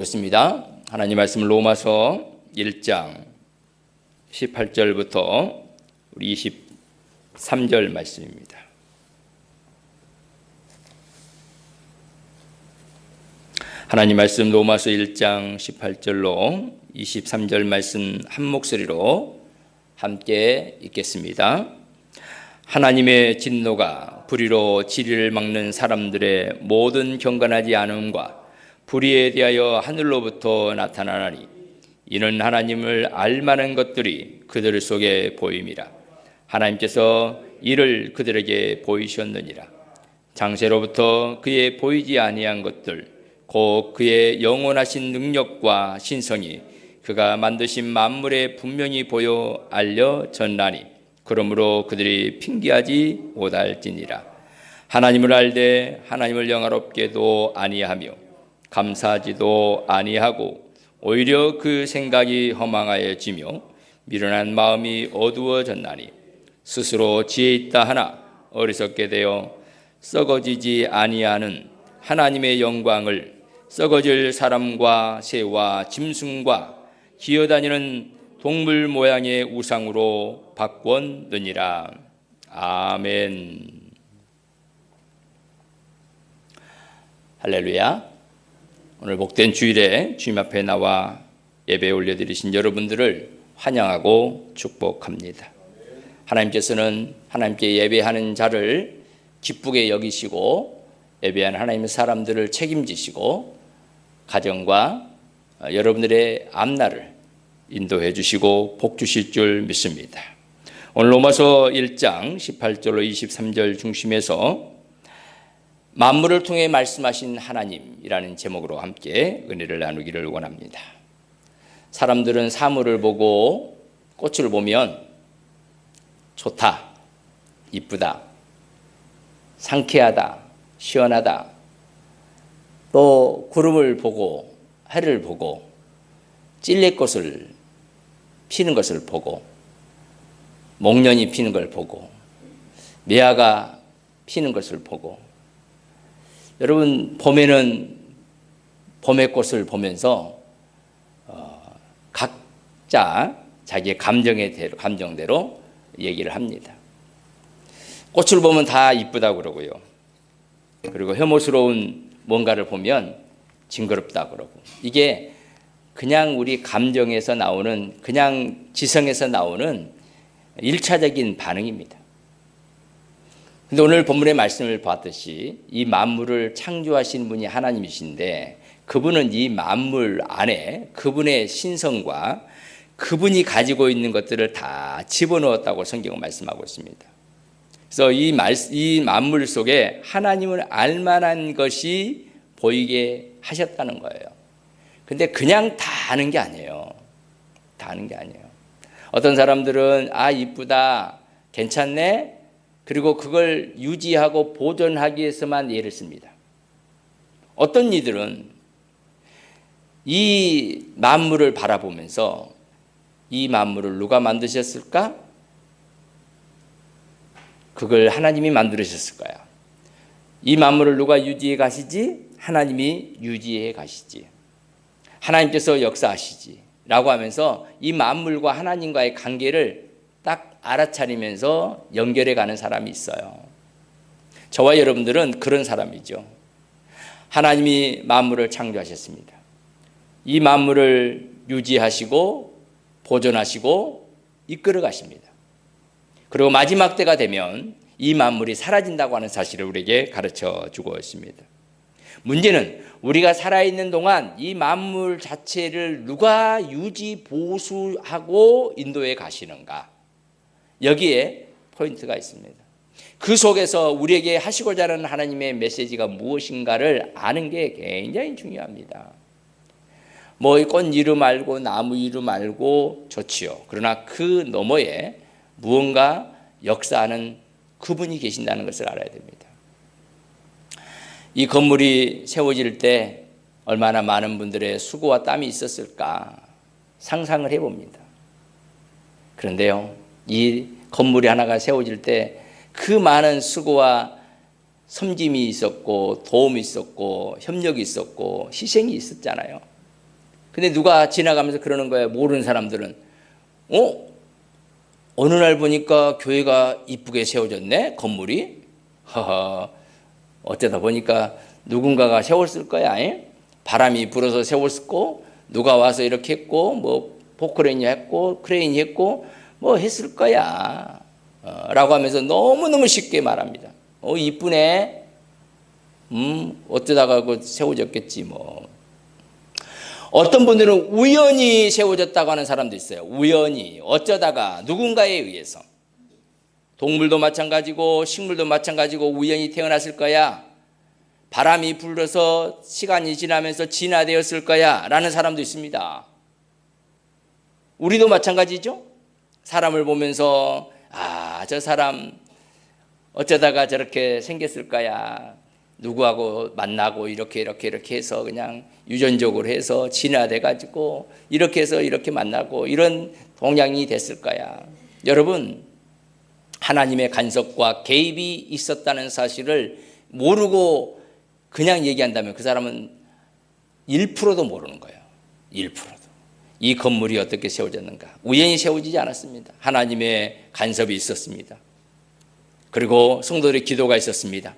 좋습니다. 하나님 말씀 로마서 1장 18절부터 우리 23절 말씀입니다. 하나님 말씀 로마서 1장 18절로 23절 말씀 한 목소리로 함께 읽겠습니다. 하나님의 진노가 불의로 진리를 막는 사람들의 모든 경건하지 않음과 불의에 대하여 하늘로부터 나타나나니 이는 하나님을 알만한 것들이 그들 속에 보임이라. 하나님께서 이를 그들에게 보이셨느니라. 장세로부터 그의 보이지 아니한 것들 곧 그의 영원하신 능력과 신성이 그가 만드신 만물에 분명히 보여 알려졌나니 그러므로 그들이 핑계하지 못할지니라. 하나님을 알되 하나님을 영화롭게도 아니하며 감사하지도 아니하고 오히려 그 생각이 허망하여지며 미련한 마음이 어두워졌나니 스스로 지혜 있다 하나 어리석게 되어 썩어지지 아니하는 하나님의 영광을 썩어질 사람과 새와 짐승과 기어다니는 동물 모양의 우상으로 바꿨느니라. 아멘. 할렐루야. 오늘 복된 주일에 주님 앞에 나와 예배 올려드리신 여러분들을 환영하고 축복합니다. 하나님께서는 하나님께 예배하는 자를 기쁘게 여기시고 예배하는 하나님의 사람들을 책임지시고 가정과 여러분들의 앞날을 인도해 주시고 복 주실 줄 믿습니다. 오늘 로마서 1장 18절로 23절 중심에서 만물을 통해 말씀하신 하나님이라는 제목으로 함께 은혜를 나누기를 원합니다. 사람들은 사물을 보고 꽃을 보면 좋다, 이쁘다, 상쾌하다, 시원하다, 또 구름을 보고 해를 보고 찔레꽃을 피는 것을 보고 목련이 피는 걸 보고 매화가 피는 것을 보고, 여러분 봄에는 봄의 꽃을 보면서 각자 자기의 감정대로 얘기를 합니다. 꽃을 보면 다 이쁘다고 그러고요. 그리고 혐오스러운 뭔가를 보면 징그럽다고 그러고, 이게 그냥 우리 감정에서 나오는, 그냥 지성에서 나오는 1차적인 반응입니다. 근데 오늘 본문의 말씀을 봤듯이 이 만물을 창조하신 분이 하나님이신데 그분은 이 만물 안에 그분의 신성과 그분이 가지고 있는 것들을 다 집어넣었다고 성경은 말씀하고 있습니다. 그래서 이 만물 속에 하나님을 알만한 것이 보이게 하셨다는 거예요. 근데 그냥 다 아는 게 아니에요. 다 아는 게 아니에요. 어떤 사람들은 이쁘다, 괜찮네, 그리고 그걸 유지하고 보존하기 위해서만 예를 씁니다. 어떤 이들은 이 만물을 바라보면서 이 만물을 누가 만드셨을까? 그걸 하나님이 만들으셨을 거야. 이 만물을 누가 유지해 가시지? 하나님이 유지해 가시지. 하나님께서 역사하시지 라고 하면서 이 만물과 하나님과의 관계를 딱 알아차리면서 연결해 가는 사람이 있어요. 저와 여러분들은 그런 사람이죠. 하나님이 만물을 창조하셨습니다. 이 만물을 유지하시고 보존하시고 이끌어 가십니다. 그리고 마지막 때가 되면 이 만물이 사라진다고 하는 사실을 우리에게 가르쳐 주고 있습니다. 문제는 우리가 살아있는 동안 이 만물 자체를 누가 유지 보수하고 인도해 가시는가, 여기에 포인트가 있습니다. 그 속에서 우리에게 하시고자 하는 하나님의 메시지가 무엇인가를 아는 게 굉장히 중요합니다. 꽃 이름 알고 나무 이름 알고 좋지요. 그러나 그 너머에 무언가 역사하는 그분이 계신다는 것을 알아야 됩니다. 이 건물이 세워질 때 얼마나 많은 분들의 수고와 땀이 있었을까 상상을 해봅니다. 그런데요, 이 건물이 하나가 세워질 때 그 많은 수고와 섬김이 있었고 도움이 있었고 협력이 있었고 희생이 있었잖아요. 근데 누가 지나가면서 그러는 거예요. 모르는 사람들은. 어느 날 보니까 교회가 이쁘게 세워졌네, 건물이. 허허, 어쩌다 보니까 누군가가 세웠을 거야. 바람이 불어서 세웠고, 누가 와서 이렇게 했고, 뭐 포크레인이 했고, 크레인이 했고, 뭐 했을 거야. 라고 하면서 너무너무 쉽게 말합니다. 이쁘네. 어쩌다가 세워졌겠지 뭐. 어떤 분들은 우연히 세워졌다고 하는 사람도 있어요. 우연히, 어쩌다가, 누군가에 의해서. 동물도 마찬가지고 식물도 마찬가지고 우연히 태어났을 거야. 바람이 불어서 시간이 지나면서 진화되었을 거야 라는 사람도 있습니다. 우리도 마찬가지죠. 사람을 보면서 저 사람 어쩌다가 저렇게 생겼을 거야. 누구하고 만나고 이렇게 해서 그냥 유전적으로 해서 진화돼 가지고 이렇게 해서 이렇게 만나고 이런 동양이 됐을 거야. 여러분, 하나님의 간섭과 개입이 있었다는 사실을 모르고 그냥 얘기한다면 그 사람은 1%도 모르는 거예요. 1%도. 이 건물이 어떻게 세워졌는가? 우연히 세워지지 않았습니다. 하나님의 간섭이 있었습니다. 그리고 성도들의 기도가 있었습니다.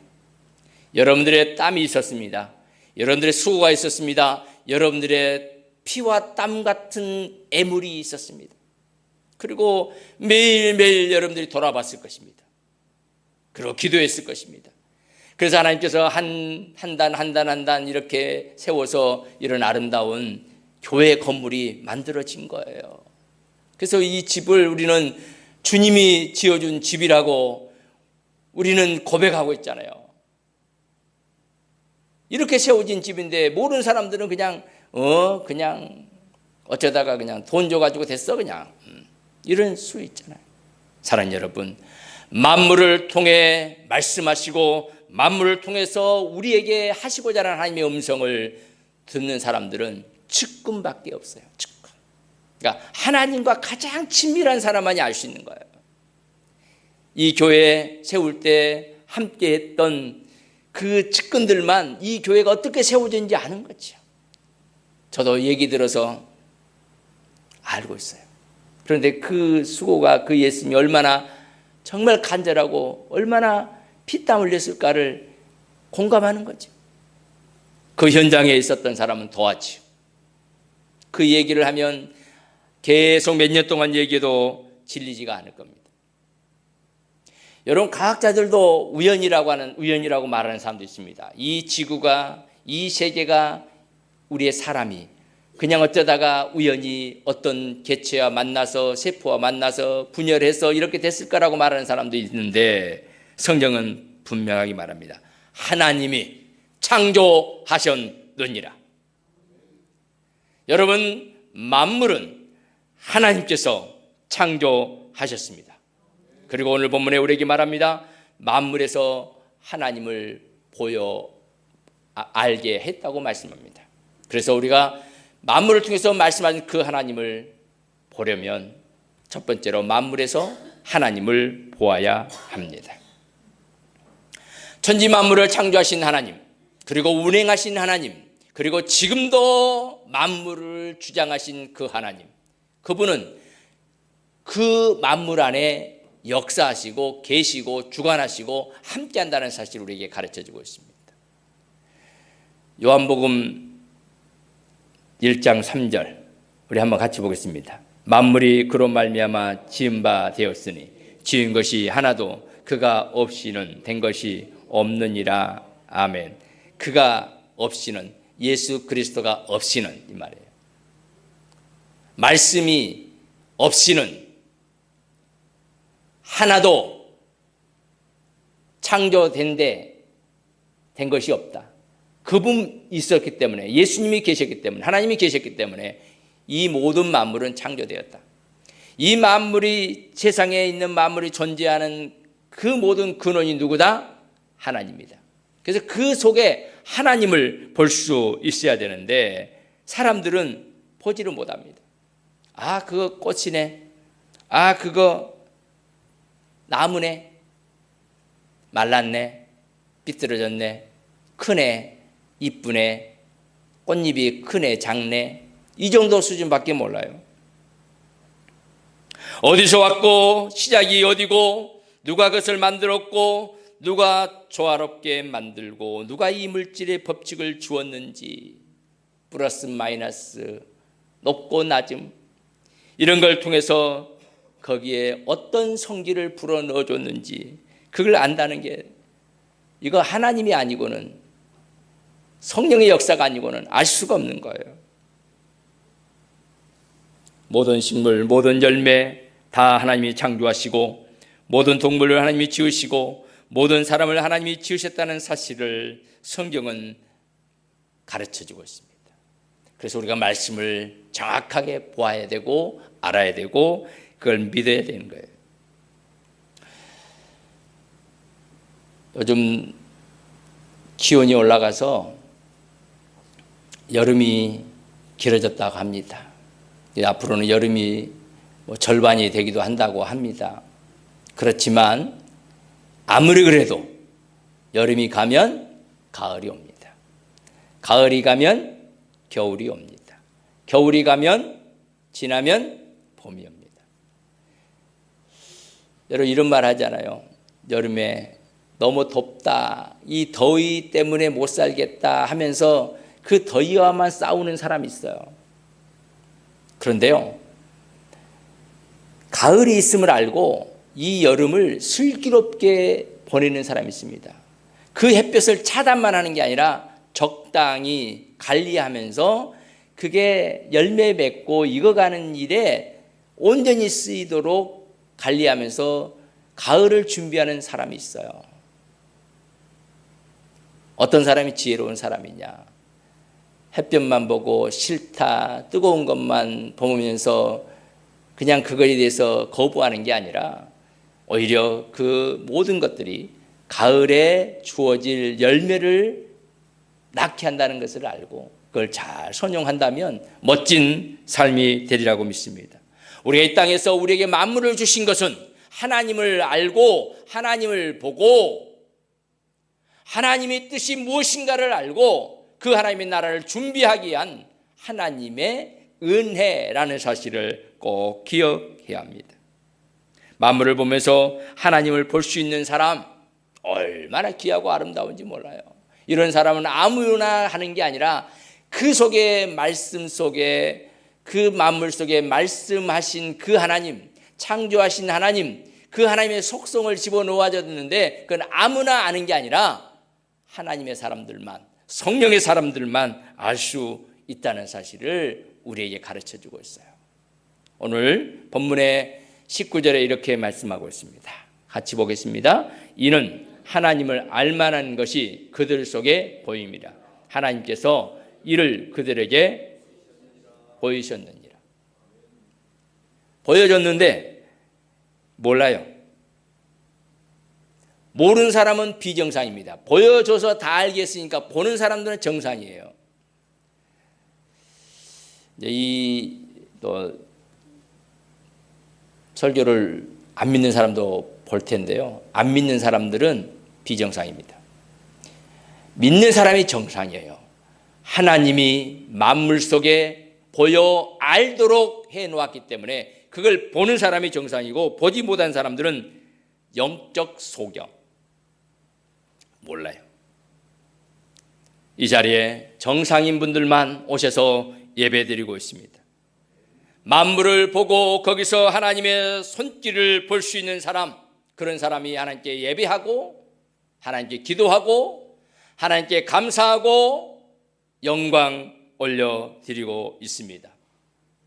여러분들의 땀이 있었습니다. 여러분들의 수고가 있었습니다. 여러분들의 피와 땀 같은 애물이 있었습니다. 그리고 매일매일 여러분들이 돌아봤을 것입니다. 그리고 기도했을 것입니다. 그래서 하나님께서 한 단 이렇게 세워서 이런 아름다운 교회 건물이 만들어진 거예요. 그래서 이 집을 우리는 주님이 지어준 집이라고 우리는 고백하고 있잖아요. 이렇게 세워진 집인데 모르는 사람들은 그냥 어쩌다가 그냥 돈 줘가지고 됐어 그냥 이런 수 있잖아요. 사랑하는 여러분, 만물을 통해 말씀하시고 만물을 통해서 우리에게 하시고자 하는 하나님의 음성을 듣는 사람들은 측근밖에 없어요. 측근. 그러니까 하나님과 가장 친밀한 사람만이 알 수 있는 거예요. 이 교회 세울 때 함께 했던 그 측근들만 이 교회가 어떻게 세워졌는지 아는 거죠. 저도 얘기 들어서 알고 있어요. 그런데 그 수고가 그 예수님이 얼마나 정말 간절하고 얼마나 피땀 흘렸을까를 공감하는 거죠. 그 현장에 있었던 사람은 도왔지요. 그 얘기를 하면 계속 몇 년 동안 얘기해도 질리지가 않을 겁니다. 여러분, 과학자들도 우연이라고 말하는 사람도 있습니다. 이 지구가, 이 세계가, 우리의 사람이 그냥 어쩌다가 우연히 어떤 개체와 만나서 세포와 만나서 분열해서 이렇게 됐을 거라고 말하는 사람도 있는데 성경은 분명하게 말합니다. 하나님이 창조하셨느니라. 여러분, 만물은 하나님께서 창조하셨습니다. 그리고 오늘 본문에 우리에게 말합니다. 만물에서 하나님을 알게 했다고 말씀합니다. 그래서 우리가 만물을 통해서 말씀하신 그 하나님을 보려면 첫 번째로 만물에서 하나님을 보아야 합니다. 천지 만물을 창조하신 하나님, 그리고 운행하신 하나님, 그리고 지금도 만물을 주장하신 그 하나님, 그분은 그 만물 안에 역사하시고 계시고 주관하시고 함께한다는 사실을 우리에게 가르쳐주고 있습니다. 요한복음 1장 3절 우리 한번 같이 보겠습니다. 만물이 그로 말미암아 지은 바 되었으니 지은 것이 하나도 그가 없이는 된 것이 없느니라. 아멘. 그가 없이는, 예수 그리스도가 없이는, 이 말이에요. 말씀이 없이는 하나도 창조된 것이 없다. 그분 있었기 때문에, 예수님이 계셨기 때문에, 하나님이 계셨기 때문에 이 모든 만물은 창조되었다. 이 만물이, 세상에 있는 만물이 존재하는 그 모든 근원이 누구다? 하나님이다. 그래서 그 속에 하나님을 볼 수 있어야 되는데 사람들은 보지를 못합니다. 그거 꽃이네. 그거 나무네. 말랐네. 삐뚤어졌네. 크네. 이쁘네. 꽃잎이 크네. 작네. 이 정도 수준밖에 몰라요. 어디서 왔고 시작이 어디고 누가 그것을 만들었고 누가 조화롭게 만들고 누가 이 물질의 법칙을 주었는지 플러스 마이너스 높고 낮음 이런 걸 통해서 거기에 어떤 성질을 불어넣어 줬는지 그걸 안다는 게 이거 하나님이 아니고는 성령의 역사가 아니고는 알 수가 없는 거예요. 모든 식물, 모든 열매 다 하나님이 창조하시고 모든 동물을 하나님이 지으시고 모든 사람을 하나님이 지으셨다는 사실을 성경은 가르쳐주고 있습니다. 그래서 우리가 말씀을 정확하게 보아야 되고 알아야 되고 그걸 믿어야 되는 거예요. 요즘 기온이 올라가서 여름이 길어졌다고 합니다. 앞으로는 여름이 절반이 되기도 한다고 합니다. 그렇지만 아무리 그래도 여름이 가면 가을이 옵니다. 가을이 가면 겨울이 옵니다. 겨울이 가면 지나면 봄이 옵니다. 여러분 이런 말 하잖아요. 여름에 너무 덥다. 이 더위 때문에 못 살겠다 하면서 그 더위와만 싸우는 사람이 있어요. 그런데요. 가을이 있음을 알고 이 여름을 슬기롭게 보내는 사람이 있습니다. 그 햇볕을 차단만 하는 게 아니라 적당히 관리하면서 그게 열매 맺고 익어가는 일에 온전히 쓰이도록 관리하면서 가을을 준비하는 사람이 있어요. 어떤 사람이 지혜로운 사람이냐? 햇볕만 보고 싫다, 뜨거운 것만 보면서 그냥 그거에 대해서 거부하는 게 아니라 오히려 그 모든 것들이 가을에 주어질 열매를 낳게 한다는 것을 알고 그걸 잘 선용한다면 멋진 삶이 되리라고 믿습니다. 우리가 이 땅에서 우리에게 만물을 주신 것은 하나님을 알고 하나님을 보고 하나님의 뜻이 무엇인가를 알고 그 하나님의 나라를 준비하기 위한 하나님의 은혜라는 사실을 꼭 기억해야 합니다. 만물을 보면서 하나님을 볼 수 있는 사람 얼마나 귀하고 아름다운지 몰라요. 이런 사람은 아무나 하는 게 아니라 그 속에 말씀 속에 그 만물 속에 말씀하신 그 하나님, 창조하신 하나님, 그 하나님의 속성을 집어넣어 줬는데 그건 아무나 아는 게 아니라 하나님의 사람들만, 성령의 사람들만 알 수 있다는 사실을 우리에게 가르쳐 주고 있어요. 오늘 본문의 19절에 이렇게 말씀하고 있습니다. 같이 보겠습니다. 이는 하나님을 알만한 것이 그들 속에 보임이라. 하나님께서 이를 그들에게 보이셨느니라. 보여줬는데 몰라요. 모르는 사람은 비정상입니다. 보여줘서 다 알겠으니까 보는 사람들은 정상이에요. 또 설교를 안 믿는 사람도 볼 텐데요. 안 믿는 사람들은 비정상입니다. 믿는 사람이 정상이에요. 하나님이 만물 속에 보여 알도록 해놓았기 때문에 그걸 보는 사람이 정상이고 보지 못한 사람들은 영적 소경, 몰라요. 이 자리에 정상인 분들만 오셔서 예배드리고 있습니다. 만물을 보고 거기서 하나님의 손길을 볼 수 있는 사람, 그런 사람이 하나님께 예배하고 하나님께 기도하고 하나님께 감사하고 영광 올려드리고 있습니다.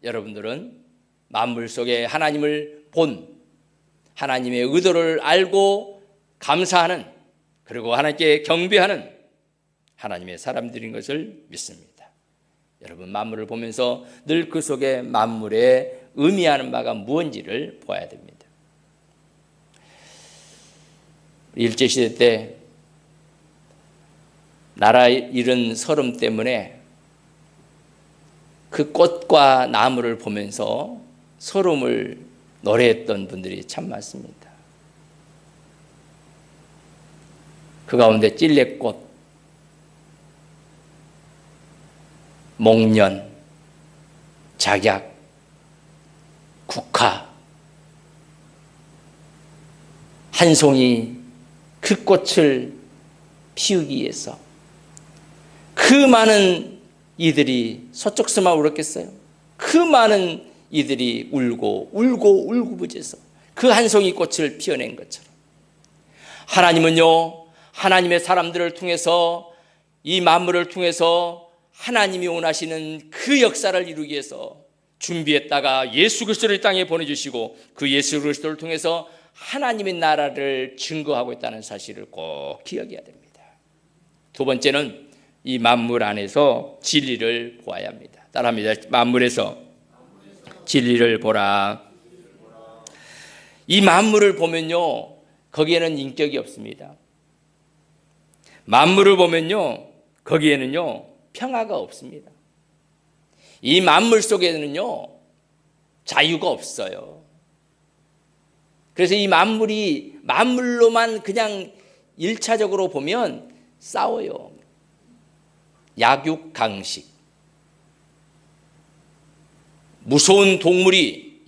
여러분들은 만물 속에 하나님을 본 하나님의 의도를 알고 감사하는 그리고 하나님께 경배하는 하나님의 사람들인 것을 믿습니다. 여러분 만물을 보면서 늘 그 속에 만물에 의미하는 바가 무엇인지를 보아야 됩니다. 일제시대 때 나라 잃은 서름 때문에 그 꽃과 나무를 보면서 서름을 노래했던 분들이 참 많습니다. 그 가운데 찔레꽃, 목련, 작약, 국화, 한 송이 그 꽃을 피우기 위해서 그 많은 이들이 서쪽서만 울었겠어요? 그 많은 이들이 울고 울고불지해서 그 한 송이 꽃을 피워낸 것처럼 하나님은요, 하나님의 사람들을 통해서 이 만물을 통해서 하나님이 원하시는 그 역사를 이루기 위해서 준비했다가 예수 그리스도를 이 땅에 보내주시고 그 예수 그리스도를 통해서 하나님의 나라를 증거하고 있다는 사실을 꼭 기억해야 됩니다. 두 번째는 이 만물 안에서 진리를 보아야 합니다. 따라합니다. 만물에서 진리를 보라. 이 만물을 보면요, 거기에는 인격이 없습니다. 만물을 보면요, 거기에는요 평화가 없습니다. 이 만물 속에는요 자유가 없어요. 그래서 이 만물이 만물로만 그냥 1차적으로 보면 싸워요. 약육강식. 무서운 동물이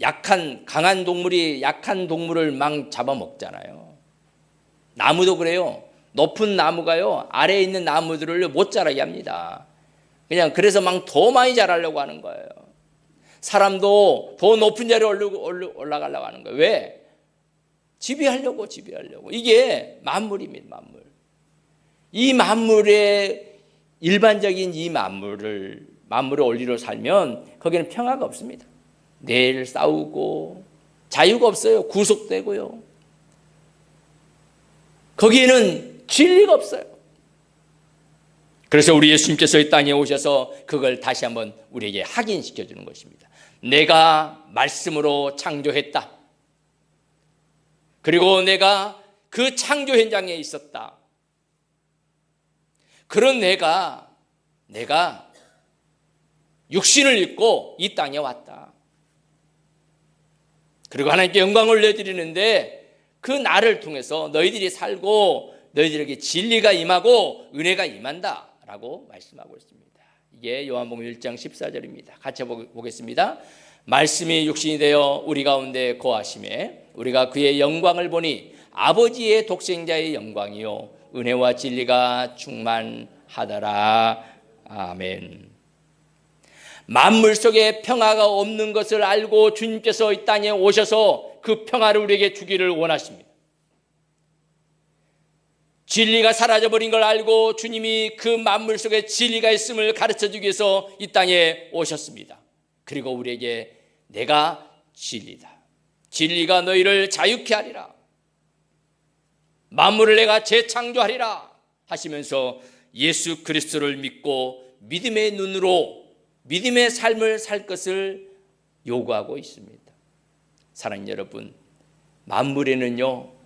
강한 동물이 약한 동물을 막 잡아먹잖아요. 나무도 그래요. 높은 나무가요 아래에 있는 나무들을 못 자라게 합니다. 그냥 그래서 막 더 많이 자라려고 하는 거예요. 사람도 더 높은 자리에 올라가려고 하는 거예요. 왜? 지배하려고. 이게 만물입니다. 이 만물의 일반적인 이 만물의 원리로 살면 거기는 평화가 없습니다. 매일 싸우고 자유가 없어요. 구속되고요. 거기에는 진리가 없어요. 그래서 우리 예수님께서 이 땅에 오셔서 그걸 다시 한번 우리에게 확인시켜 주는 것입니다. 내가 말씀으로 창조했다. 그리고 내가 그 창조 현장에 있었다. 그런 내가 육신을 입고 이 땅에 왔다. 그리고 하나님께 영광을 내드리는데 그 나를 통해서 너희들이 살고 너희들에게 진리가 임하고 은혜가 임한다 라고 말씀하고 있습니다. 이게 요한복음 1장 14절입니다. 같이 보겠습니다. 말씀이 육신이 되어 우리 가운데 거하심에 우리가 그의 영광을 보니 아버지의 독생자의 영광이요 은혜와 진리가 충만하더라. 아멘. 만물 속에 평화가 없는 것을 알고 주님께서 이 땅에 오셔서 그 평화를 우리에게 주기를 원하십니다. 진리가 사라져버린 걸 알고 주님이 그 만물 속에 진리가 있음을 가르쳐주기 위해서 이 땅에 오셨습니다. 그리고 우리에게 내가 진리다. 진리가 너희를 자유케 하리라. 만물을 내가 재창조하리라 하시면서 예수 그리스도를 믿고 믿음의 눈으로 믿음의 삶을 살 것을 요구하고 있습니다. 사랑하는 여러분, 만물에는요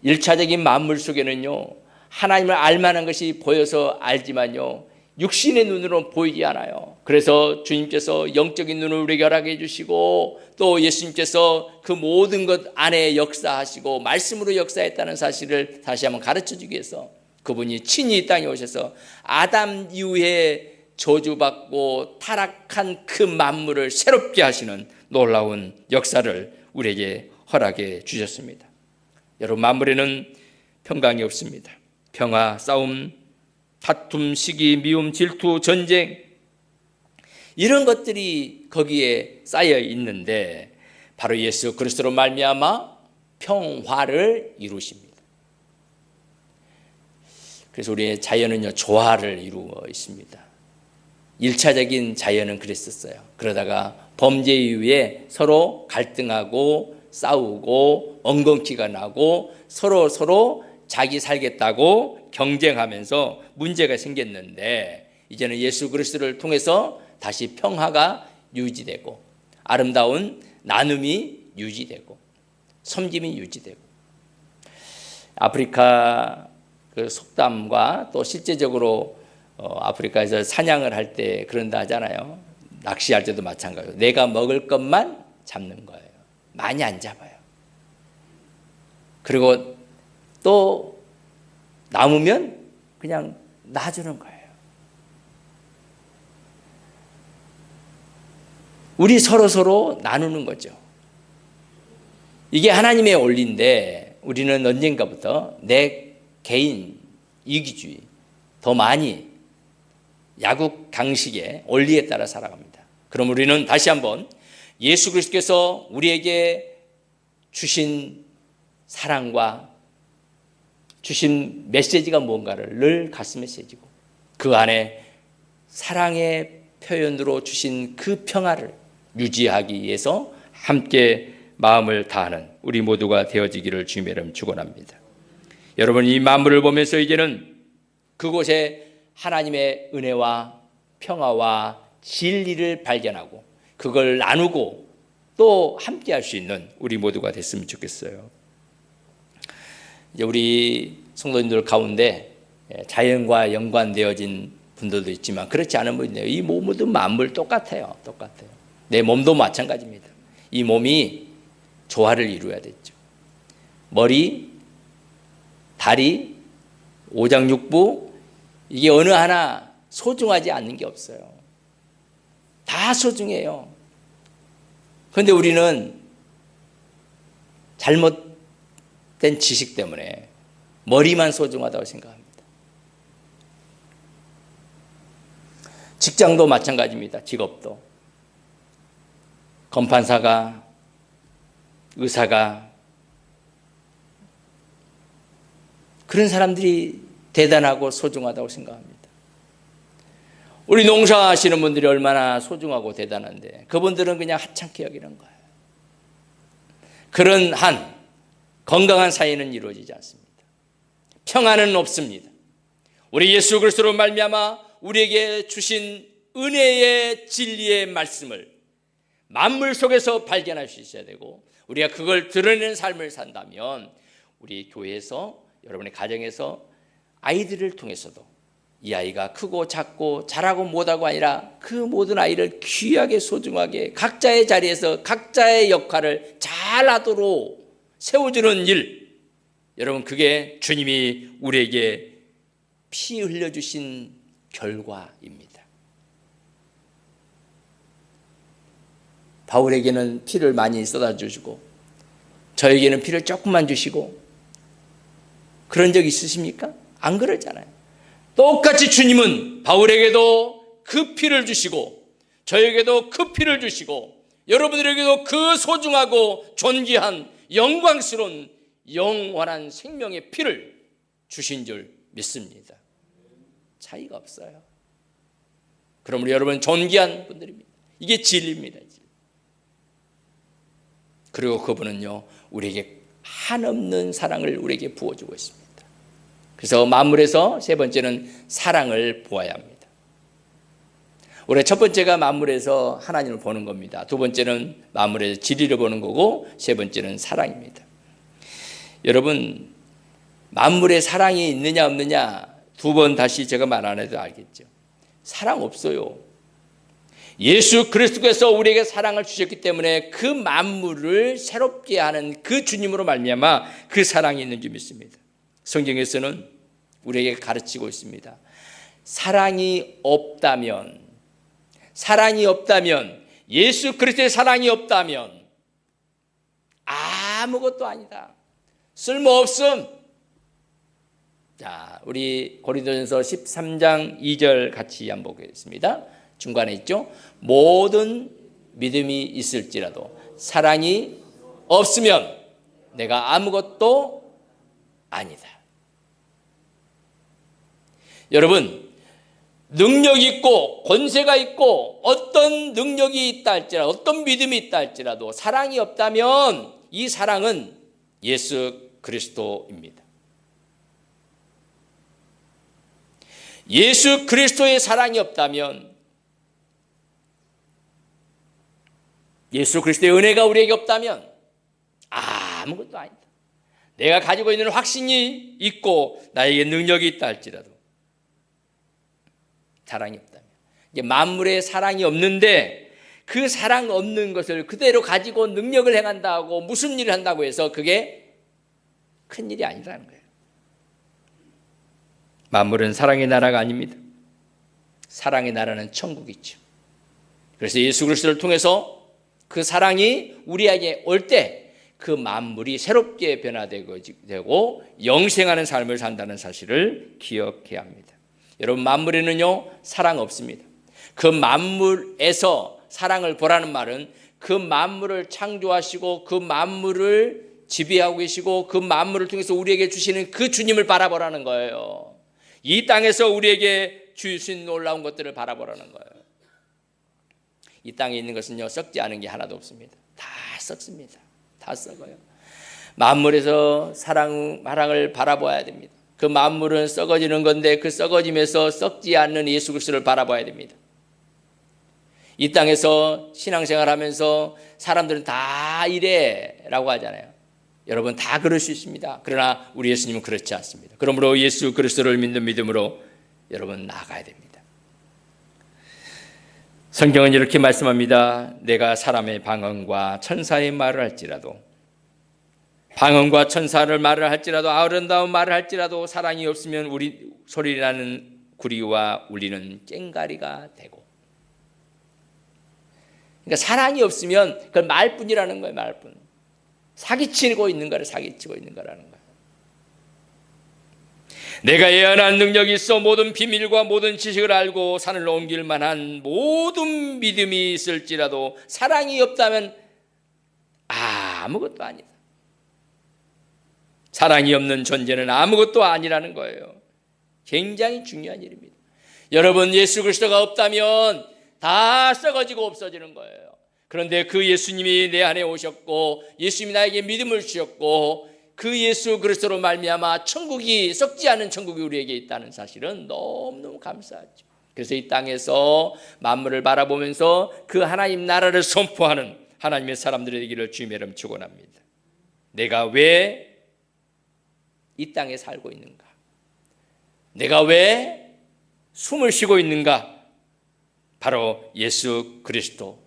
1차적인 만물 속에는요 하나님을 알만한 것이 보여서 알지만요 육신의 눈으로는 보이지 않아요. 그래서 주님께서 영적인 눈을 우리에게 허락해 주시고 또 예수님께서 그 모든 것 안에 역사하시고 말씀으로 역사했다는 사실을 다시 한번 가르쳐주기 위해서 그분이 친히 이 땅에 오셔서 아담 이후에 저주받고 타락한 그 만물을 새롭게 하시는 놀라운 역사를 우리에게 허락해 주셨습니다. 여러분, 만물에는 평강이 없습니다. 평화, 싸움, 다툼, 시기, 미움, 질투, 전쟁 이런 것들이 거기에 쌓여 있는데 바로 예수 그리스도로 말미암아 평화를 이루십니다. 그래서 우리의 자연은요 조화를 이루어 있습니다. 1차적인 자연은 그랬었어요. 그러다가 범죄 이후에 서로 갈등하고 싸우고 엉겅퀴가 나고 서로 자기 살겠다고 경쟁하면서 문제가 생겼는데 이제는 예수 그리스도를 통해서 다시 평화가 유지되고 아름다운 나눔이 유지되고 섬김이 유지되고 아프리카 그 속담과 또 실제적으로 아프리카에서 사냥을 할 때 그런다 하잖아요. 낚시할 때도 마찬가지로 내가 먹을 것만 잡는 거예요. 많이 안 잡아요. 그리고 또 남으면 그냥 놔주는 거예요. 우리 서로 나누는 거죠. 이게 하나님의 원리인데 우리는 언젠가부터 내 개인 이기주의, 더 많이 야국 강식의 원리에 따라 살아갑니다. 그럼 우리는 다시 한번 예수 그리스도께서 우리에게 주신 사랑과 주신 메시지가 뭔가를 늘 가슴에 새기고 그 안에 사랑의 표현으로 주신 그 평화를 유지하기 위해서 함께 마음을 다하는 우리 모두가 되어지기를 주님의 이름 축원합니다. 여러분, 이 만물을 보면서 이제는 그곳에 하나님의 은혜와 평화와 진리를 발견하고 그걸 나누고 또 함께 할 수 있는 우리 모두가 됐으면 좋겠어요. 이제 우리 성도님들 가운데 자연과 연관되어진 분들도 있지만 그렇지 않은 분이에요. 이 모든 만물 똑같아요. 내 몸도 마찬가지입니다. 이 몸이 조화를 이루어야 되죠. 머리, 다리, 오장육부, 이게 어느 하나 소중하지 않는 게 없어요. 다 소중해요. 그런데 우리는 잘못된 지식 때문에 머리만 소중하다고 생각합니다. 직장도 마찬가지입니다. 직업도. 검판사가, 의사가, 그런 사람들이 대단하고 소중하다고 생각합니다. 우리 농사하시는 분들이 얼마나 소중하고 대단한데 그분들은 그냥 하찮게 여기는 거예요. 그런 한 건강한 사회는 이루어지지 않습니다. 평안은 없습니다. 우리 예수 그리스도로 말미암아 우리에게 주신 은혜의 진리의 말씀을 만물 속에서 발견할 수 있어야 되고 우리가 그걸 드러내는 삶을 산다면 우리 교회에서 여러분의 가정에서 아이들을 통해서도 이 아이가 크고 작고 잘하고 못하고 아니라 그 모든 아이를 귀하게 소중하게 각자의 자리에서 각자의 역할을 잘하도록 세워주는 일, 여러분 그게 주님이 우리에게 피 흘려주신 결과입니다. 바울에게는 피를 많이 쏟아주시고 저에게는 피를 조금만 주시고 그런 적 있으십니까? 안 그러잖아요. 똑같이 주님은 바울에게도 그 피를 주시고 저에게도 그 피를 주시고 여러분들에게도 그 소중하고 존귀한 영광스러운 영원한 생명의 피를 주신 줄 믿습니다. 차이가 없어요. 그러므로 여러분 존귀한 분들입니다. 이게 진리입니다. 그리고 그분은요 우리에게 한없는 사랑을 우리에게 부어주고 있습니다. 그래서 만물에서 세 번째는 사랑을 보아야 합니다. 우리 첫 번째가 만물에서 하나님을 보는 겁니다. 두 번째는 만물에서 진리를 보는 거고 세 번째는 사랑입니다. 여러분 만물에 사랑이 있느냐 없느냐 두 번 다시 제가 말 안 해도 알겠죠. 사랑 없어요. 예수 그리스도께서 우리에게 사랑을 주셨기 때문에 그 만물을 새롭게 하는 그 주님으로 말미암아 그 사랑이 있는 줄 믿습니다. 성경에서는 우리에게 가르치고 있습니다. 사랑이 없다면 예수 그리스도의 사랑이 없다면 아무것도 아니다. 쓸모없음. 자, 우리 고린도전서 13장 2절 같이 한번 보겠습니다. 중간에 있죠. 모든 믿음이 있을지라도 사랑이 없으면 내가 아무것도 아니다. 여러분 능력이 있고 권세가 있고 어떤 능력이 있다 할지라도 어떤 믿음이 있다 할지라도 사랑이 없다면 이 사랑은 예수 그리스도입니다. 예수 그리스도의 사랑이 없다면 예수 그리스도의 은혜가 우리에게 없다면 아무것도 아니다. 내가 가지고 있는 확신이 있고 나에게 능력이 있다 할지라도 사랑이 없다면 이제 만물에 사랑이 없는데 그 사랑 없는 것을 그대로 가지고 능력을 행한다고 무슨 일을 한다고 해서 그게 큰 일이 아니라는 거예요. 만물은 사랑의 나라가 아닙니다. 사랑의 나라는 천국이죠. 그래서 예수 그리스도를 통해서 그 사랑이 우리에게 올 때 그 만물이 새롭게 변화되고 영생하는 삶을 산다는 사실을 기억해야 합니다. 여러분, 만물에는요 사랑 없습니다. 그 만물에서 사랑을 보라는 말은 그 만물을 창조하시고 그 만물을 지배하고 계시고 그 만물을 통해서 우리에게 주시는 그 주님을 바라보라는 거예요. 이 땅에서 우리에게 주신 놀라운 것들을 바라보라는 거예요. 이 땅에 있는 것은요 썩지 않은 게 하나도 없습니다. 다 썩습니다. 다 썩어요. 만물에서 사랑을 바라봐야 됩니다. 그 만물은 썩어지는 건데 그 썩어짐에서 썩지 않는 예수 그리스도를 바라봐야 됩니다. 이 땅에서 신앙생활하면서 사람들은 다 이래라고 하잖아요. 여러분, 다 그럴 수 있습니다. 그러나 우리 예수님은 그렇지 않습니다. 그러므로 예수 그리스도를 믿는 믿음으로 여러분 나아가야 됩니다. 성경은 이렇게 말씀합니다. 내가 사람의 방언과 천사의 말을 할지라도, 방언과 천사를 말을 할지라도, 아름다운 말을 할지라도 사랑이 없으면 우리 소리나는 구리와 울리는 꽹가리가 되고, 그러니까 사랑이 없으면 그건 말뿐이라는 거예요. 말뿐. 사기치고 있는 거를 사기치고 있는 거라는 거예요. 내가 예언한 능력이 있어 모든 비밀과 모든 지식을 알고 산을 옮길 만한 모든 믿음이 있을지라도 사랑이 없다면 아무것도 아니다. 사랑이 없는 존재는 아무것도 아니라는 거예요. 굉장히 중요한 일입니다. 여러분, 예수 그리스도가 없다면 다 썩어지고 없어지는 거예요. 그런데 그 예수님이 내 안에 오셨고 예수님이 나에게 믿음을 주셨고 그 예수 그리스도로 말미암아 천국이, 썩지 않은 천국이 우리에게 있다는 사실은 너무너무 감사하죠. 그래서 이 땅에서 만물을 바라보면서 그 하나님 나라를 선포하는 하나님의 사람들이 되기를 주님의 이름 축원합니다. 내가 왜 이 땅에 살고 있는가? 내가 왜 숨을 쉬고 있는가? 바로 예수 그리스도,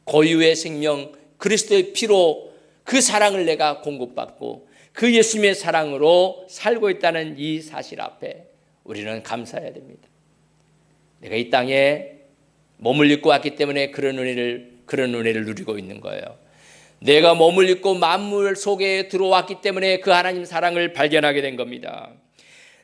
고유의 생명 그리스도의 피로 그 사랑을 내가 공급받고 그 예수님의 사랑으로 살고 있다는 이 사실 앞에 우리는 감사해야 됩니다. 내가 이 땅에 몸을 입고 왔기 때문에 그런 은혜를 누리고 있는 거예요. 내가 몸을 입고 만물 속에 들어왔기 때문에 그 하나님 사랑을 발견하게 된 겁니다.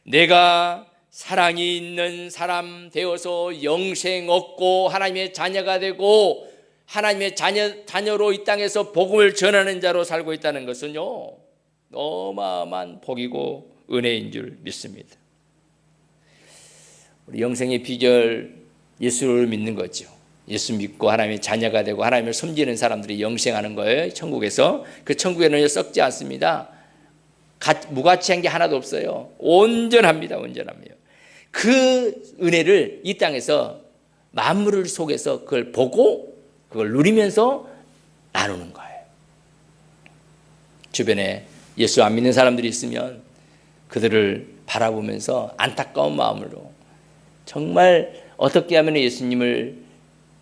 내가 사랑이 있는 사람 되어서 영생 얻고 하나님의 자녀가 되고 하나님의 자녀로 이 땅에서 복음을 전하는 자로 살고 있다는 것은요 어마어마한 복이고 은혜인 줄 믿습니다. 우리 영생의 비결, 예수를 믿는 거죠. 예수 믿고 하나님의 자녀가 되고 하나님을 섬기는 사람들이 영생하는 거예요. 천국에서. 그 천국에는 썩지 않습니다. 무가치한 게 하나도 없어요. 온전합니다. 온전합니다. 그 은혜를 이 땅에서 만물 속에서 그걸 보고 그걸 누리면서 나누는 거예요. 주변에 예수 안 믿는 사람들이 있으면 그들을 바라보면서 안타까운 마음으로 정말 어떻게 하면 예수님을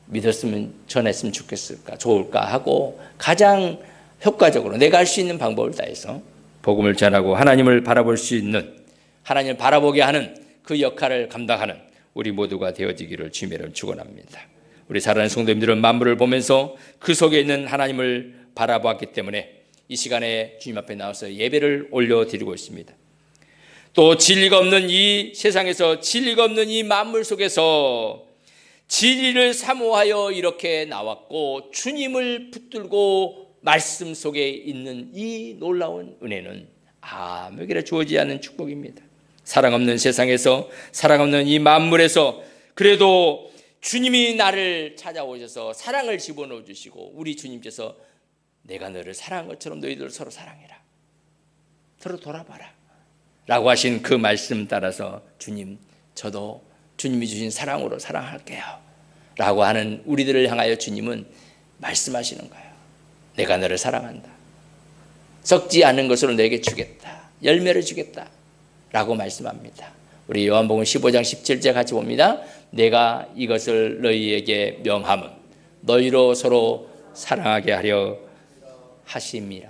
믿었으면 전했으면 좋겠을까, 좋을까 하고 가장 효과적으로 내가 할 수 있는 방법을 다해서 복음을 전하고 하나님을 바라볼 수 있는, 하나님을 바라보게 하는 그 역할을 감당하는 우리 모두가 되어지기를 주님의 이름으로 축원합니다. 우리 사랑하는 성도님들은 만물을 보면서 그 속에 있는 하나님을 바라보았기 때문에 이 시간에 주님 앞에 나와서 예배를 올려드리고 있습니다. 또 진리가 없는 이 세상에서, 진리가 없는 이 만물 속에서 진리를 사모하여 이렇게 나왔고 주님을 붙들고 말씀 속에 있는 이 놀라운 은혜는 아무에게나 주어지지 않는 축복입니다. 사랑 없는 세상에서, 사랑 없는 이 만물에서 그래도 주님이 나를 찾아오셔서 사랑을 집어넣어 주시고 우리 주님께서 내가 너를 사랑한 것처럼 너희들 서로 사랑해라, 서로 돌아봐라 라고 하신 그 말씀 따라서 주님, 저도 주님이 주신 사랑으로 사랑할게요 라고 하는 우리들을 향하여 주님은 말씀하시는 거예요. 내가 너를 사랑한다, 썩지 않는 것으로 너에게 주겠다, 열매를 주겠다 라고 말씀합니다. 우리 요한복음 15장 17절 같이 봅니다. 내가 이것을 너희에게 명함은 너희로 서로 사랑하게 하려 하심이라.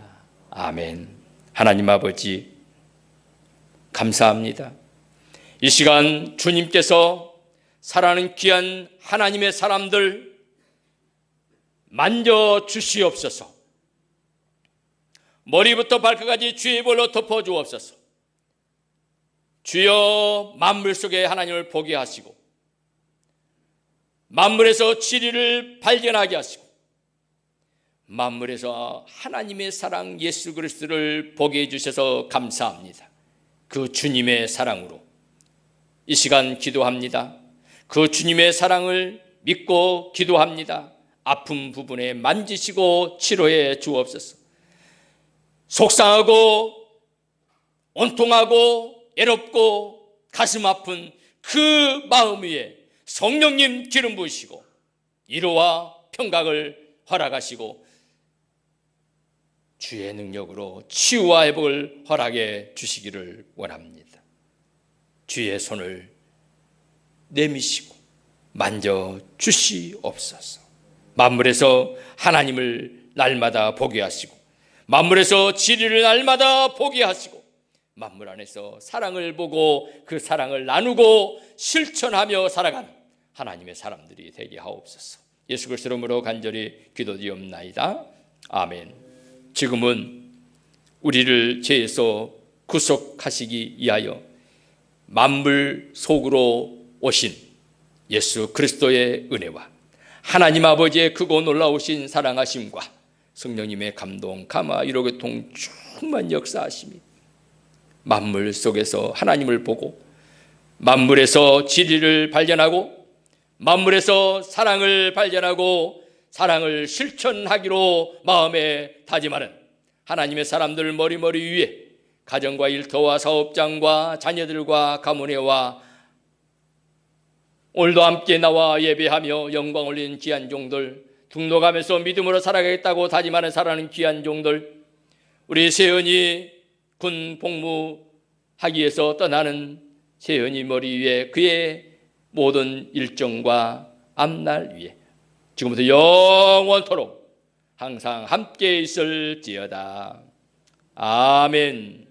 아멘. 하나님 아버지 감사합니다. 이 시간 주님께서 사랑하는 귀한 하나님의 사람들, 만져 주시옵소서. 머리부터 발끝까지 주의 볼로 덮어 주옵소서. 주여, 만물 속에 하나님을 보게 하시고 만물에서 진리를 발견하게 하시고 만물에서 하나님의 사랑 예수 그리스도를 보게 해주셔서 감사합니다. 그 주님의 사랑으로 이 시간 기도합니다. 그 주님의 사랑을 믿고 기도합니다. 아픈 부분에 만지시고 치료해 주옵소서. 속상하고 온통하고 애롭고 가슴 아픈 그 마음 위에 성령님 기름 부으시고 위로와 평강을 허락하시고 주의 능력으로 치유와 회복을 허락해 주시기를 원합니다. 주의 손을 내미시고 만져 주시옵소서. 만물에서 하나님을 날마다 보게 하시고 만물에서 진리를 날마다 보게 하시고 만물 안에서 사랑을 보고 그 사랑을 나누고 실천하며 살아가는 하나님의 사람들이 되게 하옵소서. 예수 그리스도 이름으로 간절히 기도드리옵나이다. 아멘. 지금은 우리를 죄에서 구속하시기 위하여 만물 속으로 오신 예수 그리스도의 은혜와 하나님 아버지의 크고 놀라우신 사랑하심과 성령님의 감동, 감화, 위로, 교통 충만 역사하심이 만물 속에서 하나님을 보고 만물에서 진리를 발견하고 만물에서 사랑을 발견하고 사랑을 실천하기로 마음에 다짐하는 하나님의 사람들 머리머리 위에 가정과 일터와 사업장과 자녀들과 가문회와 오늘도 함께 나와 예배하며 영광 올리는 귀한 종들, 등록하면서 믿음으로 살아가겠다고 다짐하는 사랑하는 귀한 종들, 우리 세연이 군 복무하기 위해서 떠나는 세연이 머리 위에 그의 모든 일정과 앞날 위에 지금부터 영원토록 항상 함께 있을지어다. 아멘.